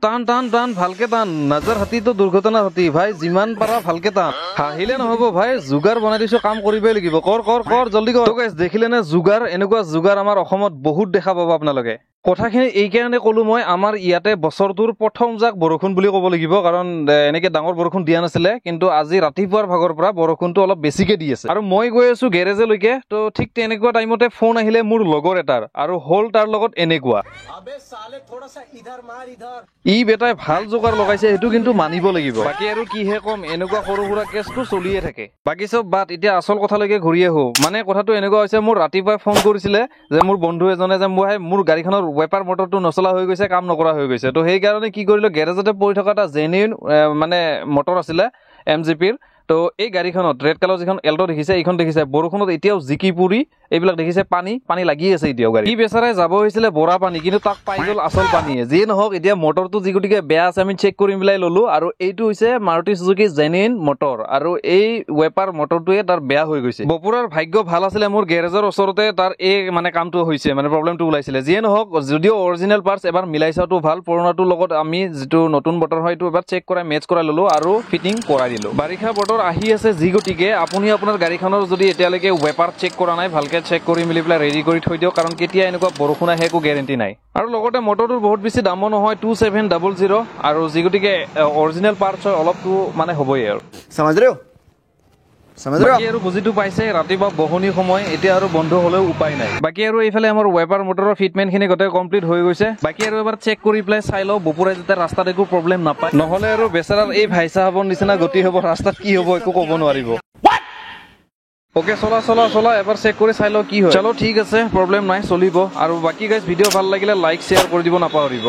টান টান টান ভালকে টান নাজাৰ হাতীতো দুৰ্ঘটনাৰ হাতী ভাই যিমান পাৰা ভালকে টান হাঁহিলে নহ'ব ভাই যোগাৰ বনাই দিছো কাম কৰিবই লাগিব কৰ কৰ কৰ জলদি কৰ গাইছ দেখিলে নে যোগাৰ এনেকুৱা যোগাৰ আমাৰ অসমত বহুত দেখা পাব আপোনালোকে কথাখিনি এই কাৰণে ক'লো মই আমাৰ ইয়াতে বছৰটোৰ প্ৰথম জাক বৰষুণ বুলি ক'ব লাগিব কাৰণ এনেকে ডাঙৰ বৰষুণ দিয়া নাছিলে কিন্তু আজি ৰাতিপুৱাৰ ভাগৰ পৰা বৰষুণটো অলপ বেছিকে দি আছে আৰু মই গৈ আছো গেৰেজলৈকে তো ঠিক তেনেকুৱা টাইমতে ফোন আহিলে মোৰ লগৰ এটাৰ আৰু হল তাৰ লগত এনেকুৱা ই বেটাই ভাল যোগাৰ লগাইছে সেইটো কিন্তু মানিব লাগিব বাকী আৰু কিহে কম এনেকুৱা সৰু সুৰা কেছটো চলিয়ে থাকে বাকী চব বাট এতিয়া আচল কথালৈকে ঘূৰি আহো মানে কথাটো এনেকুৱা হৈছে মোৰ ৰাতিপুৱাই ফোন কৰিছিলে যে মোৰ বন্ধু এজনে যে মোৰ গাড়ীখনৰ ৱেপাৰ মটৰটো নচলা হৈ গৈছে কাম নকৰা হৈ গৈছে তো সেইকাৰণে কি কৰিলো গেৰেজতে পৰি থকা এটা জেনুইন মানে মটৰ আছিলে MGPৰ তো এই গাড়ীখনত ৰেড কালাৰ যিখন এল্টো দেখিছে এইখন দেখিছে বৰষুণত এতিয়াও জিকি পুৰি এইবিলাক দেখিছে পানী লাগি আছে এতিয়াও গাড়ী ই বেচাৰে যাব হৈছিলে বৰা পানী কিন্তু তাক পাই গ'ল আচল পানীয়ে যিয়ে নহওক এতিয়া মটৰটো যিগতিকে বেয়া আছে আমি চেক কৰি মিলাই ললো আৰু এইটো হৈছে মাৰুতি সুজুকি জেনুইন মটৰ আৰু এই ৱেপাৰ মটৰটোৱে তাৰ বেয়া হৈ গৈছে বপুৰাৰ ভাগ্য ভাল আছিলে মোৰ গেৰেজৰ ওচৰতে তাৰ এই মানে কামটো হৈছে মানে প্ৰব্লেমটো ওলাইছিলে যিয়ে নহওক যদিও অৰিজিনেল পাৰ্টছ এবাৰ মিলাই চাওটো ভাল পুৰণাটোৰ লগত আমি যিটো নতুন বটৰ হয় এইটো এবাৰ চেক কৰাই মেচ কৰাই ললো আৰু ফিটিং কৰাই দিলো বাৰিষা বতৰ আহি আছে যি গতিকে আপুনি আপোনাৰ গাড়ীখনৰ যদি এতিয়ালৈকে ৱেপাৰ চেক কৰা নাই ভালকে চেক কৰি মিলি পেলাই ৰেডি কৰি থৈ দিয়ক কাৰণ কেতিয়া এনেকুৱা বৰষুণ আহে একো গ্যাৰান্টি নাই আৰু লগতে মটৰটোৰ বহুত বেছি দামো নহয় 2700 আৰু যি গতিকে অৰিজিনেল পাৰ্টছ হয় অলপটো মানে হ'বই আৰু বাকী আৰু বুজিটো পাইছে ৰাতিপুৱা বহনি সময় এতিয়া আৰু বন্ধ হলেও উপায় নাই বাকী আৰু এইফালে আমাৰ ৱেপাৰ মটৰৰ ফিটমেন্টখিনি গোটেই কমপ্লিট হৈ গৈছে বাকী আৰু এবাৰ চেক কৰি পেলাই চাই লওঁ বপুৰাই যাতে ৰাস্তাত একো প্ৰব্লেম নাপায় নহলে আৰু বেচাৰাৰ এই ভাইচা হ'বৰ নিচিনা গতি হ'ব ৰাস্তাত কি হ'ব একো ক'ব নোৱাৰিব ওকে চলা এবাৰ চেক কৰি চাই লওঁ কি হয় চলো ঠিক আছে প্ৰব্লেম নাই চলিব আৰু বাকী গাইজ ভিডিঅ' ভাল লাগিলে লাইক শ্বেয়াৰ কৰি দিব নাপাহৰিব